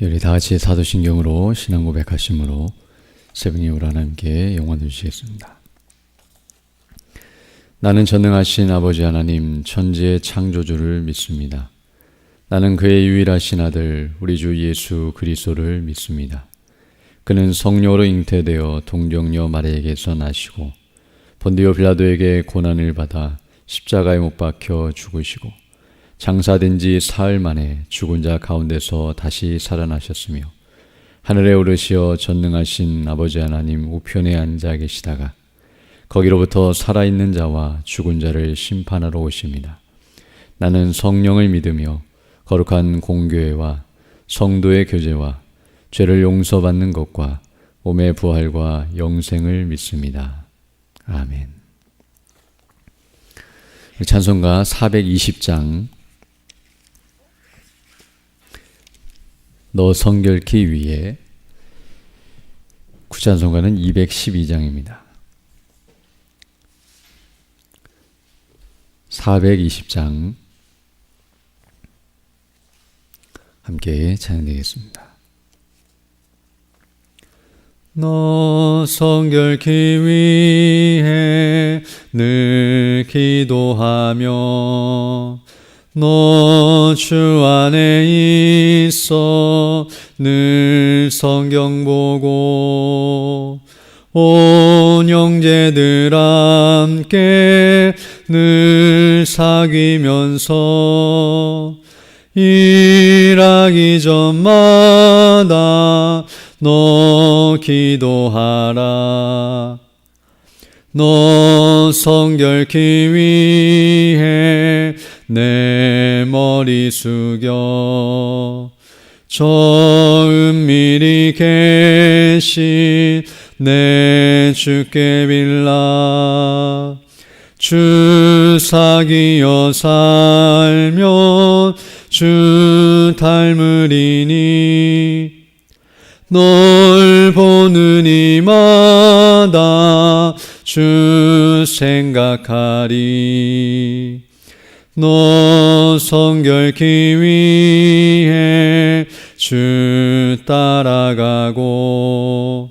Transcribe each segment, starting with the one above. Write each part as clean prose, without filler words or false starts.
우리 다 같이 사도신경으로 신앙 고백하심으로 세븐이오로 하나님께 영광 주시겠습니다. 나는 전능하신 아버지 하나님 천지의 창조주를 믿습니다. 나는 그의 유일하신 아들 우리 주 예수 그리스도를 믿습니다. 그는 성령으로 잉태되어 동정녀 마리아에게서 나시고 본디오 빌라도에게 고난을 받아 십자가에 못 박혀 죽으시고 장사된 지 사흘 만에 죽은 자 가운데서 다시 살아나셨으며 하늘에 오르시어 전능하신 아버지 하나님 우편에 앉아 계시다가 거기로부터 살아있는 자와 죽은 자를 심판하러 오십니다. 나는 성령을 믿으며 거룩한 공교회와 성도의 교제와 죄를 용서받는 것과 몸의 부활과 영생을 믿습니다. 아멘. 찬송가 420장 너 성결키 위에, 구찬송가는 212장입니다. 420장 함께 찬양되겠습니다. 너 성결키 위해 늘 기도하며 너 주 안에 있어 늘 성경 보고 온 형제들 함께 늘 사귀면서 일하기 전마다 너 기도하라. 너 성결키 위해 내 머리 숙여 저 은밀히 계신 내 주께 빌라. 주 사귀어 살면 주 닮으리니 널 보는 이마다 주 생각하리. 너 성결키 위해 주 따라가고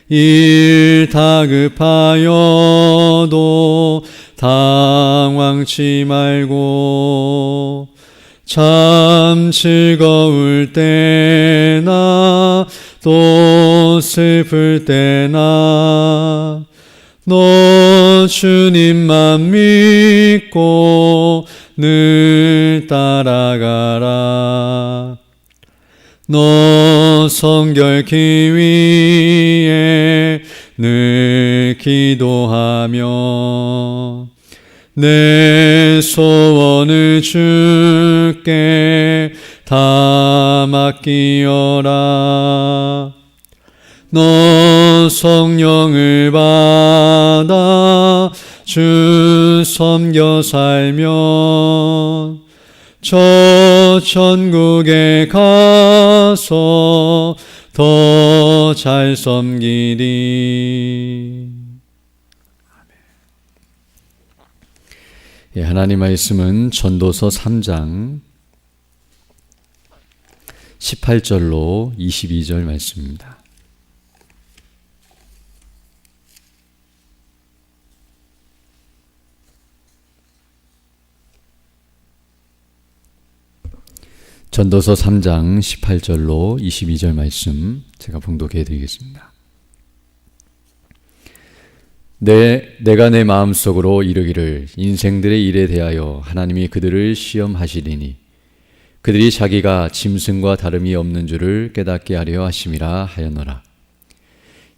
일 다급하여도 당황치 말고 참 즐거울 때나 또 슬플 때나 너 주님만 믿고 늘 따라가라. 너 성결키 위해 늘 기도하며 내 소원을 주께 다 맡기어라. 너 성령을 받아 주 섬겨 살면 저 천국에 가서 더 잘 섬기리. 예, 하나님 말씀은 전도서 3장 18절로 22절 말씀입니다. 전도서 3장 18절로 22절 말씀 제가 봉독해 드리겠습니다. 내가 내 마음속으로 이르기를 인생들의 일에 대하여 하나님이 그들을 시험하시리니 그들이 자기가 짐승과 다름이 없는 줄을 깨닫게 하려 하심이라 하였노라.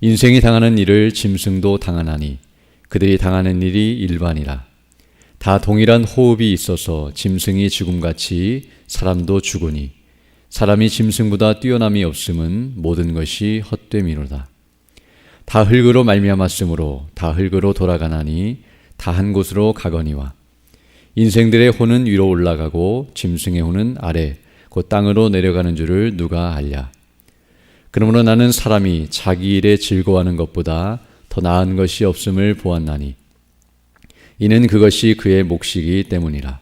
인생이 당하는 일을 짐승도 당하나니 그들이 당하는 일이 일반이라. 다 동일한 호흡이 있어서 짐승이 죽음같이 사람도 죽으니 사람이 짐승보다 뛰어남이 없음은 모든 것이 헛됨이로다. 다 흙으로 말미암았으므로 다 흙으로 돌아가나니 다 한 곳으로 가거니와 인생들의 혼은 위로 올라가고 짐승의 혼은 아래 곧 땅으로 내려가는 줄을 누가 알랴. 그러므로 나는 사람이 자기 일에 즐거워하는 것보다 더 나은 것이 없음을 보았나니 이는 그것이 그의 몫이기 때문이라.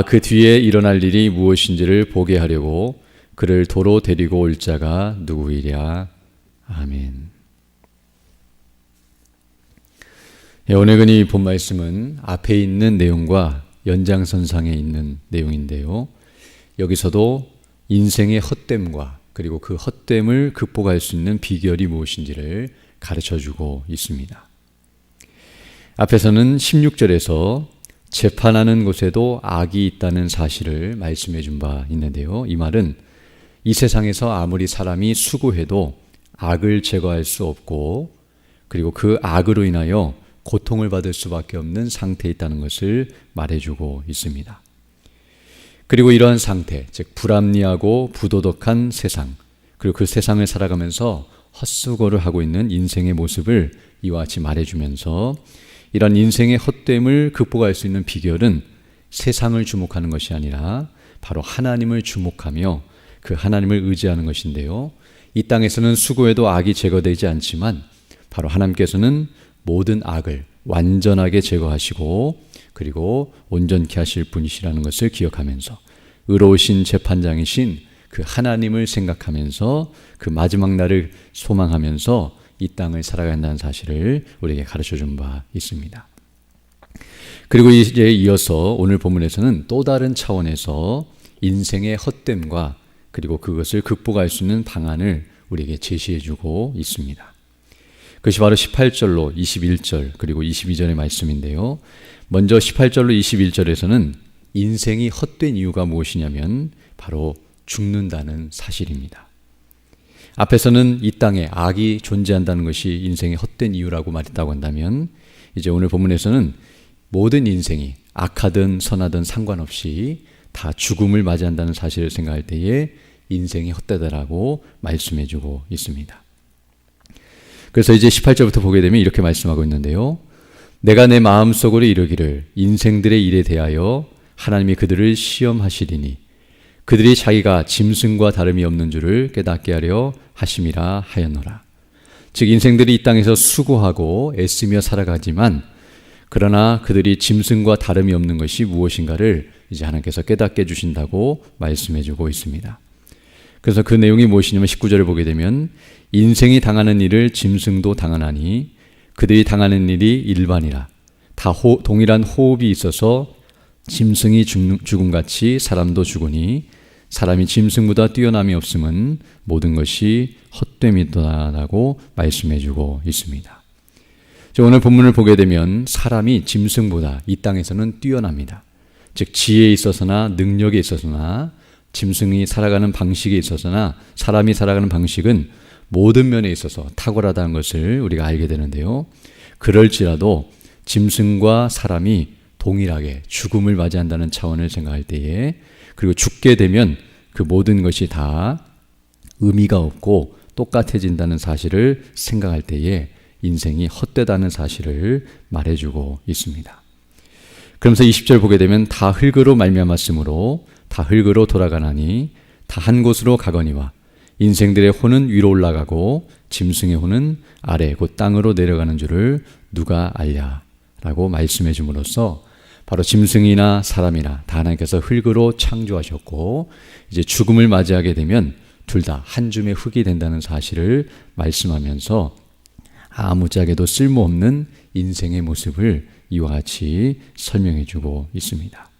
그 뒤에 일어날 일이 무엇인지를 보게 하려고 그를 도로 데리고 올 자가 누구이랴. 아멘. 오늘 이 본 말씀은 앞에 있는 내용과 연장선상에 있는 내용인데요. 여기서도 인생의 헛됨과 그리고 그 헛됨을 극복할 수 있는 비결이 무엇인지를 가르쳐주고 있습니다. 앞에서는 16절에서 재판하는 곳에도 악이 있다는 사실을 말씀해 준 바 있는데요. 이 말은 이 세상에서 아무리 사람이 수고해도 악을 제거할 수 없고 그리고 그 악으로 인하여 고통을 받을 수밖에 없는 상태에 있다는 것을 말해주고 있습니다. 그리고 이러한 상태, 즉 불합리하고 부도덕한 세상, 그리고 그 세상을 살아가면서 헛수고를 하고 있는 인생의 모습을 이와 같이 말해주면서 이런 인생의 헛됨을 극복할 수 있는 비결은 세상을 주목하는 것이 아니라 바로 하나님을 주목하며 그 하나님을 의지하는 것인데요. 이 땅에서는 수고해도 악이 제거되지 않지만 바로 하나님께서는 모든 악을 완전하게 제거하시고 그리고 온전케 하실 분이시라는 것을 기억하면서 의로우신 재판장이신 그 하나님을 생각하면서 그 마지막 날을 소망하면서 이 땅을 살아간다는 사실을 우리에게 가르쳐준 바 있습니다. 그리고 이제 이어서 오늘 본문에서는 또 다른 차원에서 인생의 헛됨과 그리고 그것을 극복할 수 있는 방안을 우리에게 제시해주고 있습니다. 그것이 바로 18절로 21절 그리고 22절의 말씀인데요. 먼저 18절로 21절에서는 인생이 헛된 이유가 무엇이냐면 바로 죽는다는 사실입니다. 앞에서는 이 땅에 악이 존재한다는 것이 인생의 헛된 이유라고 말했다고 한다면 이제 오늘 본문에서는 모든 인생이 악하든 선하든 상관없이 다 죽음을 맞이한다는 사실을 생각할 때에 인생이 헛되다라고 말씀해주고 있습니다. 그래서 이제 18절부터 보게 되면 이렇게 말씀하고 있는데요. 내가 내 마음속으로 이르기를 인생들의 일에 대하여 하나님이 그들을 시험하시리니 그들이 자기가 짐승과 다름이 없는 줄을 깨닫게 하려 하심이라 하였노라. 즉 인생들이 이 땅에서 수고하고 애쓰며 살아가지만 그러나 그들이 짐승과 다름이 없는 것이 무엇인가를 이제 하나님께서 깨닫게 해주신다고 말씀해주고 있습니다. 그래서 그 내용이 무엇이냐면 19절을 보게 되면 인생이 당하는 일을 짐승도 당하나니 그들이 당하는 일이 일반이라. 다 동일한 호흡이 있어서 짐승이 죽음같이 사람도 죽으니 사람이 짐승보다 뛰어남이 없음은 모든 것이 헛됨이다라고 말씀해주고 있습니다. 오늘 본문을 보게 되면 사람이 짐승보다 이 땅에서는 뛰어납니다. 즉 지혜에 있어서나 능력에 있어서나 짐승이 살아가는 방식에 있어서나 사람이 살아가는 방식은 모든 면에 있어서 탁월하다는 것을 우리가 알게 되는데요. 그럴지라도 짐승과 사람이 동일하게 죽음을 맞이한다는 차원을 생각할 때에 그리고 죽게 되면 그 모든 것이 다 의미가 없고 똑같아진다는 사실을 생각할 때에 인생이 헛되다는 사실을 말해주고 있습니다. 그러면서 20절 보게 되면 다 흙으로 말미암았으므로 다 흙으로 돌아가나니 다 한 곳으로 가거니와 인생들의 혼은 위로 올라가고 짐승의 혼은 아래 곧 땅으로 내려가는 줄을 누가 알랴라고 말씀해 줌으로써 바로 짐승이나 사람이나 다 하나님께서 흙으로 창조하셨고 이제 죽음을 맞이하게 되면 둘 다 한 줌의 흙이 된다는 사실을 말씀하면서 아무짝에도 쓸모없는 인생의 모습을 이와 같이 설명해 주고 있습니다.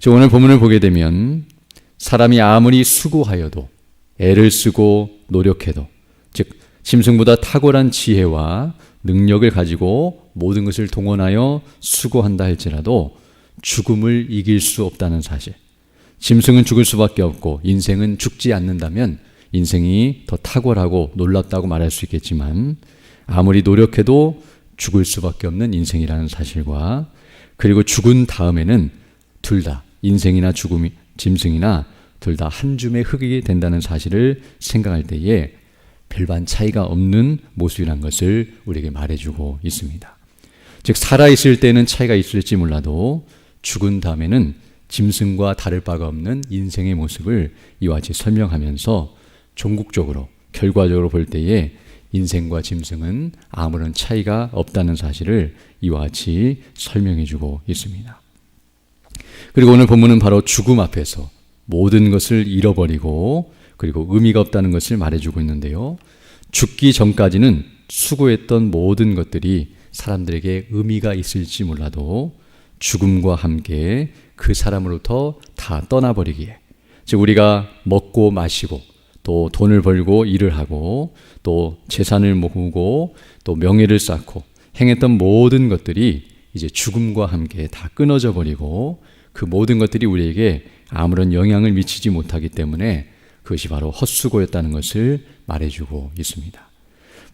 오늘 본문을 보게 되면 사람이 아무리 수고하여도 애를 쓰고 노력해도 즉 짐승보다 탁월한 지혜와 능력을 가지고 모든 것을 동원하여 수고한다 할지라도 죽음을 이길 수 없다는 사실. 짐승은 죽을 수밖에 없고 인생은 죽지 않는다면 인생이 더 탁월하고 놀랍다고 말할 수 있겠지만 아무리 노력해도 죽을 수밖에 없는 인생이라는 사실과 그리고 죽은 다음에는 둘 다 인생이나 죽음이 짐승이나 둘 다 한 줌의 흙이 된다는 사실을 생각할 때에 별반 차이가 없는 모습이라는 것을 우리에게 말해주고 있습니다. 즉 살아있을 때는 차이가 있을지 몰라도 죽은 다음에는 짐승과 다를 바가 없는 인생의 모습을 이와 같이 설명하면서 종국적으로 결과적으로 볼 때에 인생과 짐승은 아무런 차이가 없다는 사실을 이와 같이 설명해 주고 있습니다. 그리고 오늘 본문은 바로 죽음 앞에서 모든 것을 잃어버리고 그리고 의미가 없다는 것을 말해주고 있는데요. 죽기 전까지는 수고했던 모든 것들이 사람들에게 의미가 있을지 몰라도 죽음과 함께 그 사람으로부터 다 떠나버리기에, 즉 우리가 먹고 마시고 또 돈을 벌고 일을 하고 또 재산을 모으고 또 명예를 쌓고 행했던 모든 것들이 이제 죽음과 함께 다 끊어져 버리고 그 모든 것들이 우리에게 아무런 영향을 미치지 못하기 때문에 그것이 바로 헛수고였다는 것을 말해주고 있습니다.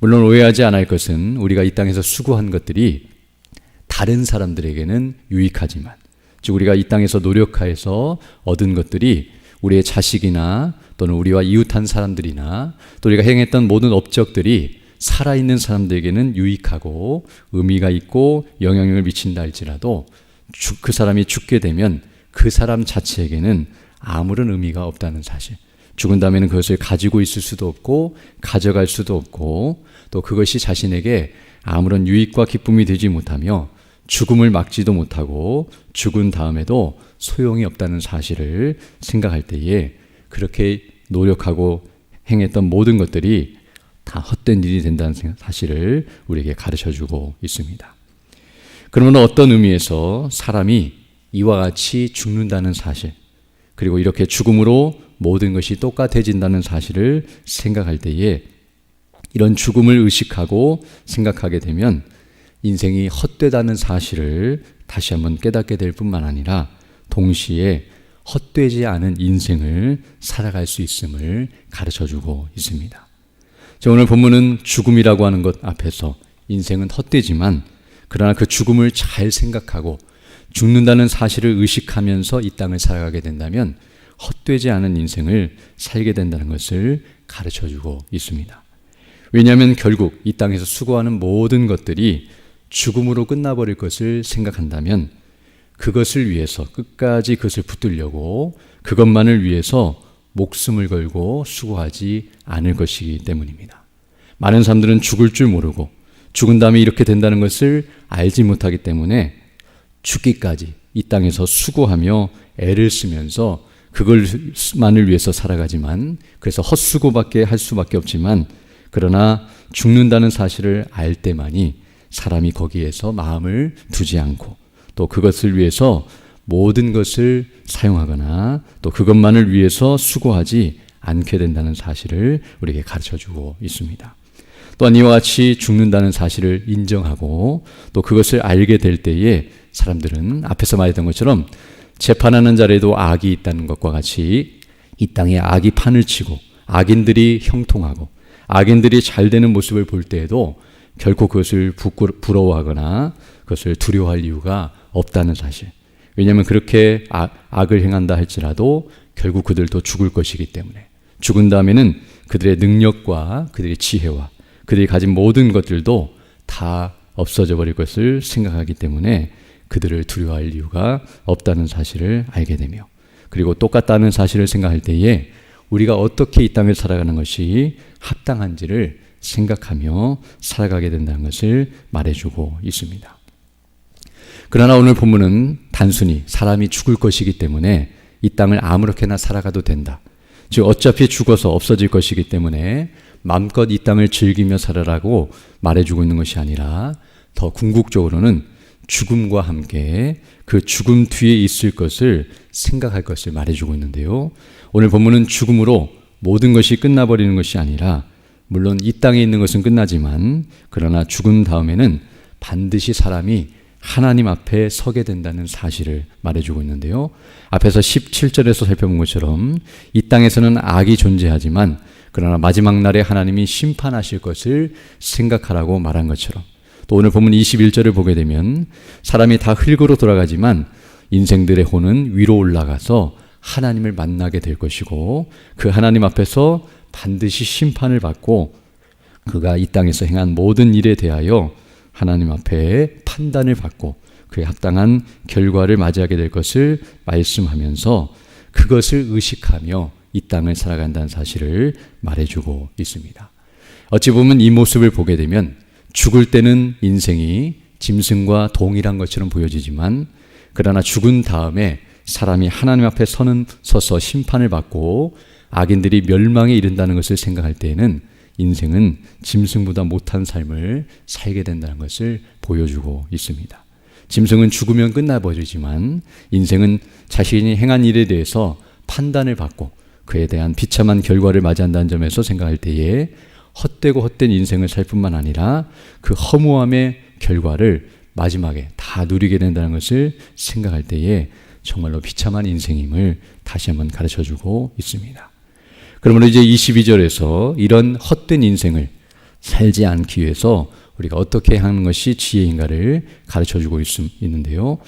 물론 오해하지 않을 것은 우리가 이 땅에서 수고한 것들이 다른 사람들에게는 유익하지만, 즉 우리가 이 땅에서 노력해서 얻은 것들이 우리의 자식이나 또는 우리와 이웃한 사람들이나 또 우리가 행했던 모든 업적들이 살아있는 사람들에게는 유익하고 의미가 있고 영향력을 미친다 할지라도 그 사람이 죽게 되면 그 사람 자체에게는 아무런 의미가 없다는 사실, 죽은 다음에는 그것을 가지고 있을 수도 없고 가져갈 수도 없고 또 그것이 자신에게 아무런 유익과 기쁨이 되지 못하며 죽음을 막지도 못하고 죽은 다음에도 소용이 없다는 사실을 생각할 때에 그렇게 노력하고 행했던 모든 것들이 다 헛된 일이 된다는 사실을 우리에게 가르쳐주고 있습니다. 그러면 어떤 의미에서 사람이 이와 같이 죽는다는 사실, 그리고 이렇게 죽음으로 모든 것이 똑같아진다는 사실을 생각할 때에 이런 죽음을 의식하고 생각하게 되면 인생이 헛되다는 사실을 다시 한번 깨닫게 될 뿐만 아니라 동시에 헛되지 않은 인생을 살아갈 수 있음을 가르쳐주고 있습니다. 오늘 본문은 죽음이라고 하는 것 앞에서 인생은 헛되지만 그러나 그 죽음을 잘 생각하고 죽는다는 사실을 의식하면서 이 땅을 살아가게 된다면 헛되지 않은 인생을 살게 된다는 것을 가르쳐주고 있습니다. 왜냐하면 결국 이 땅에서 수고하는 모든 것들이 죽음으로 끝나버릴 것을 생각한다면 그것을 위해서 끝까지 그것을 붙들려고 그것만을 위해서 목숨을 걸고 수고하지 않을 것이기 때문입니다. 많은 사람들은 죽을 줄 모르고 죽은 다음에 이렇게 된다는 것을 알지 못하기 때문에 죽기까지 이 땅에서 수고하며 애를 쓰면서 그것만을 위해서 살아가지만, 그래서 헛수고밖에 할 수밖에 없지만 그러나 죽는다는 사실을 알 때만이 사람이 거기에서 마음을 두지 않고 또 그것을 위해서 모든 것을 사용하거나 또 그것만을 위해서 수고하지 않게 된다는 사실을 우리에게 가르쳐주고 있습니다. 또한 이와 같이 죽는다는 사실을 인정하고 또 그것을 알게 될 때에 사람들은 앞에서 말했던 것처럼 재판하는 자리에도 악이 있다는 것과 같이 이 땅에 악이 판을 치고 악인들이 형통하고 악인들이 잘 되는 모습을 볼 때에도 결코 그것을 부러워하거나 그것을 두려워할 이유가 없다는 사실. 왜냐하면 그렇게 악을 행한다 할지라도 결국 그들도 죽을 것이기 때문에 죽은 다음에는 그들의 능력과 그들의 지혜와 그들이 가진 모든 것들도 다 없어져 버릴 것을 생각하기 때문에 그들을 두려워할 이유가 없다는 사실을 알게 되며, 그리고 똑같다는 사실을 생각할 때에 우리가 어떻게 이 땅을 살아가는 것이 합당한지를 생각하며 살아가게 된다는 것을 말해주고 있습니다. 그러나 오늘 본문은 단순히 사람이 죽을 것이기 때문에 이 땅을 아무렇게나 살아가도 된다, 즉 어차피 죽어서 없어질 것이기 때문에 마음껏 이 땅을 즐기며 살아라고 말해주고 있는 것이 아니라 더 궁극적으로는 죽음과 함께 그 죽음 뒤에 있을 것을 생각할 것을 말해주고 있는데요. 오늘 본문은 죽음으로 모든 것이 끝나버리는 것이 아니라 물론 이 땅에 있는 것은 끝나지만 그러나 죽은 다음에는 반드시 사람이 하나님 앞에 서게 된다는 사실을 말해주고 있는데요. 앞에서 17절에서 살펴본 것처럼 이 땅에서는 악이 존재하지만 그러나 마지막 날에 하나님이 심판하실 것을 생각하라고 말한 것처럼, 또 오늘 본문 21절을 보게 되면 사람이 다 흙으로 돌아가지만 인생들의 혼은 위로 올라가서 하나님을 만나게 될 것이고 그 하나님 앞에서 반드시 심판을 받고 그가 이 땅에서 행한 모든 일에 대하여 하나님 앞에 판단을 받고 그에 합당한 결과를 맞이하게 될 것을 말씀하면서 그것을 의식하며 이 땅을 살아간다는 사실을 말해주고 있습니다. 어찌 보면 이 모습을 보게 되면 죽을 때는 인생이 짐승과 동일한 것처럼 보여지지만 그러나 죽은 다음에 사람이 하나님 앞에 서서 심판을 받고 악인들이 멸망에 이른다는 것을 생각할 때에는 인생은 짐승보다 못한 삶을 살게 된다는 것을 보여주고 있습니다. 짐승은 죽으면 끝나버리지만 인생은 자신이 행한 일에 대해서 판단을 받고 그에 대한 비참한 결과를 맞이한다는 점에서 생각할 때에 헛되고 헛된 인생을 살 뿐만 아니라 그 허무함의 결과를 마지막에 다 누리게 된다는 것을 생각할 때에 정말로 비참한 인생임을 다시 한번 가르쳐주고 있습니다. 그러므로 이제 22절에서 이런 헛된 인생을 살지 않기 위해서 우리가 어떻게 하는 것이 지혜인가를 가르쳐주고 있는데요.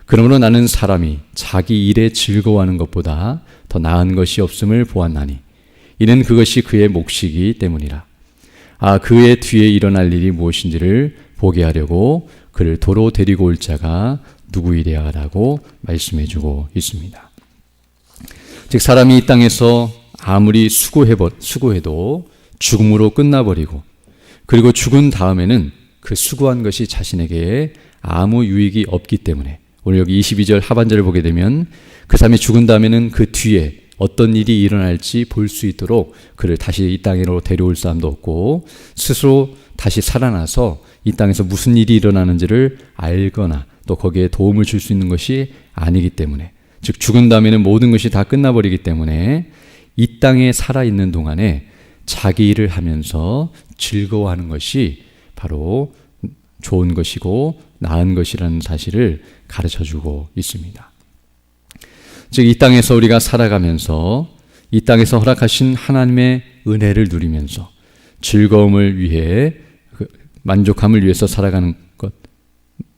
그러므로 나는 사람이 자기 일에 즐거워하는 것보다 더 나은 것이 없음을 보았나니 이는 그것이 그의 몫이기 때문이라. 그의 뒤에 일어날 일이 무엇인지를 보게 하려고 그를 도로 데리고 올 자가 누구이랴라고 말씀해주고 있습니다. 즉 사람이 이 땅에서 아무리 수고해도 죽음으로 끝나버리고 그리고 죽은 다음에는 그 수고한 것이 자신에게 아무 유익이 없기 때문에 오늘 여기 22절 하반절을 보게 되면 그 사람이 죽은 다음에는 그 뒤에 어떤 일이 일어날지 볼 수 있도록 그를 다시 이 땅으로 데려올 사람도 없고 스스로 다시 살아나서 이 땅에서 무슨 일이 일어나는지를 알거나 또 거기에 도움을 줄 수 있는 것이 아니기 때문에 즉 죽은 다음에는 모든 것이 다 끝나버리기 때문에 이 땅에 살아있는 동안에 자기 일을 하면서 즐거워하는 것이 바로 좋은 것이고 나은 것이라는 사실을 가르쳐주고 있습니다. 즉 이 땅에서 우리가 살아가면서 이 땅에서 허락하신 하나님의 은혜를 누리면서 즐거움을 위해 만족함을 위해서 살아가는 것,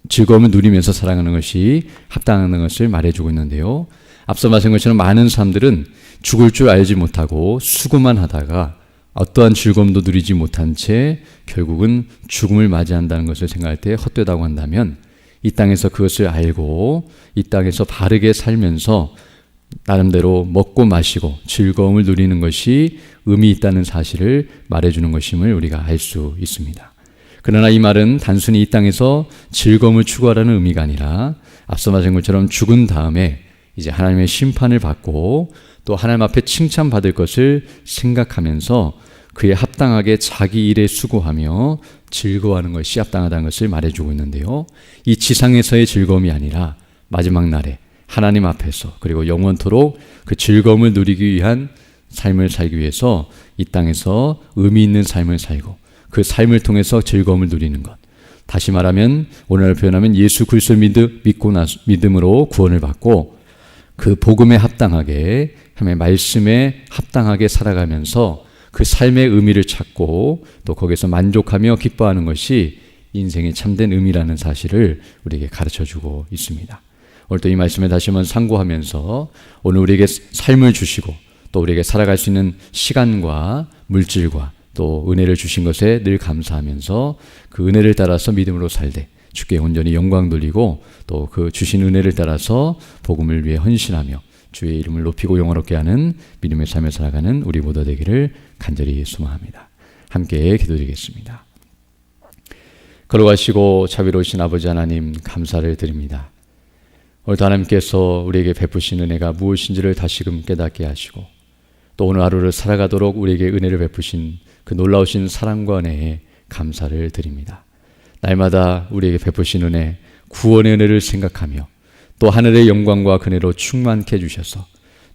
즐거움을 누리면서 살아가는 것이 합당한 것을 말해주고 있는데요. 앞서 말씀한 것처럼 많은 사람들은 죽을 줄 알지 못하고 수고만 하다가 어떠한 즐거움도 누리지 못한 채 결국은 죽음을 맞이한다는 것을 생각할 때 헛되다고 한다면 이 땅에서 그것을 알고 이 땅에서 바르게 살면서 나름대로 먹고 마시고 즐거움을 누리는 것이 의미 있다는 사실을 말해주는 것임을 우리가 알 수 있습니다. 그러나 이 말은 단순히 이 땅에서 즐거움을 추구하라는 의미가 아니라 앞서 말한 것처럼 죽은 다음에 이제 하나님의 심판을 받고 또 하나님 앞에 칭찬받을 것을 생각하면서 그에 합당하게 자기 일에 수고하며 즐거워하는 것이 합당하다는 것을 말해주고 있는데요. 이 지상에서의 즐거움이 아니라 마지막 날에 하나님 앞에서 그리고 영원토록 그 즐거움을 누리기 위한 삶을 살기 위해서 이 땅에서 의미 있는 삶을 살고 그 삶을 통해서 즐거움을 누리는 것. 다시 말하면 오늘날 표현하면 예수 그리스도를 믿음으로 구원을 받고 그 복음에 합당하게 하나님의 말씀에 합당하게 살아가면서 그 삶의 의미를 찾고 또 거기서 만족하며 기뻐하는 것이 인생의 참된 의미라는 사실을 우리에게 가르쳐주고 있습니다. 오늘 또 이 말씀에 다시 한번 상고하면서 오늘 우리에게 삶을 주시고 또 우리에게 살아갈 수 있는 시간과 물질과 또 은혜를 주신 것에 늘 감사하면서 그 은혜를 따라서 믿음으로 살되 주께 온전히 영광 돌리고 또 그 주신 은혜를 따라서 복음을 위해 헌신하며 주의 이름을 높이고 영화롭게 하는 믿음의 삶을 살아가는 우리 모두 되기를 간절히 소망합니다. 함께 기도드리겠습니다. 걸어가시고 자비로우신 아버지 하나님 감사를 드립니다. 오늘도 하나님께서 우리에게 베푸신 은혜가 무엇인지를 다시금 깨닫게 하시고 또 오늘 하루를 살아가도록 우리에게 은혜를 베푸신 그 놀라우신 사랑과 은혜에 감사를 드립니다. 날마다 우리에게 베푸신 은혜, 구원의 은혜를 생각하며 또 하늘의 영광과 그네로 충만케 해주셔서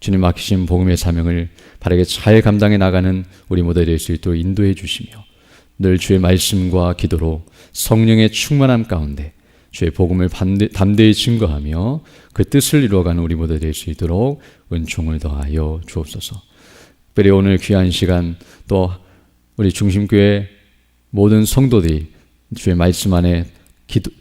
주님 맡기신 복음의 사명을 바르게 잘 감당해 나가는 우리 모두 될 수 있도록 인도해 주시며 늘 주의 말씀과 기도로 성령의 충만함 가운데 주의 복음을 담대히 증거하며 그 뜻을 이루어가는 우리 모두 될 수 있도록 은총을 더하여 주옵소서. 특별히 오늘 귀한 시간 또 우리 중심교회 모든 성도들이 주의 말씀 안에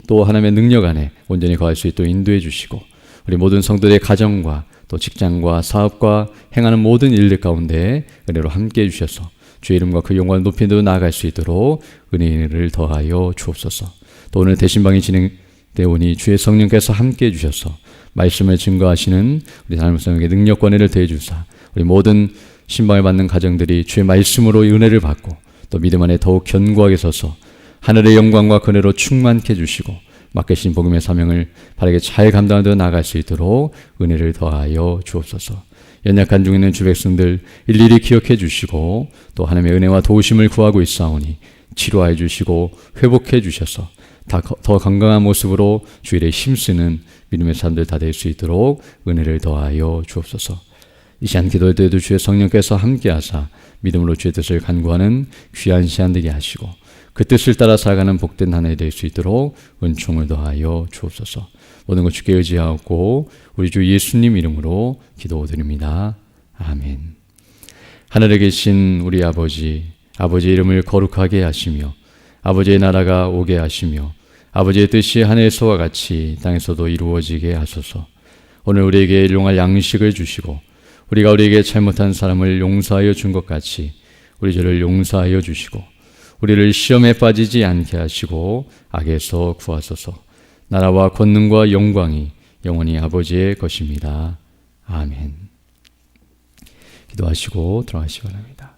또 하나님의 능력 안에 온전히 거할 수 있도록 인도해 주시고 우리 모든 성도들의 가정과 또 직장과 사업과 행하는 모든 일들 가운데 은혜로 함께해 주셔서 주의 이름과 그 영광을 높이는 데 나아갈 수 있도록 은혜를 더하여 주옵소서. 또 오늘 대신방이 진행되오니 주의 성령께서 함께해 주셔서 말씀을 증거하시는 우리 하나님 성령의 능력과 은혜를 더해 주사 우리 모든 신방을 받는 가정들이 주의 말씀으로 은혜를 받고 또 믿음 안에 더욱 견고하게 서서 하늘의 영광과 그네로 충만케 해주시고 맡기신 복음의 사명을 바르게 잘 감당하며 나아갈 수 있도록 은혜를 더하여 주옵소서. 연약한 중에 있는 주 백성들 일일이 기억해 주시고 또 하나님의 은혜와 도우심을 구하고 있사오니 치료하여 주시고 회복해 주셔서 더 건강한 모습으로 주 일에 힘쓰는 믿음의 사람들 다 될 수 있도록 은혜를 더하여 주옵소서. 이 시간 기도할 때도 주의 성령께서 함께하사 믿음으로 주의 뜻을 간구하는 귀한 시간 되게 하시고 그 뜻을 따라 살아가는 복된 한 해 될 수 있도록 은총을 더하여 주옵소서. 모든 것 주께 의지하고 우리 주 예수님 이름으로 기도드립니다. 아멘. 하늘에 계신 우리 아버지, 아버지의 이름을 거룩하게 하시며 아버지의 나라가 오게 하시며 아버지의 뜻이 하늘에서와 같이 땅에서도 이루어지게 하소서. 오늘 우리에게 일용할 양식을 주시고 우리가 우리에게 잘못한 사람을 용서하여 준 것 같이 우리 죄를 용서하여 주시고 우리를 시험에 빠지지 않게 하시고 악에서 구하소서. 나라와 권능과 영광이 영원히 아버지의 것입니다. 아멘. 기도하시고 들어가시기 바랍니다.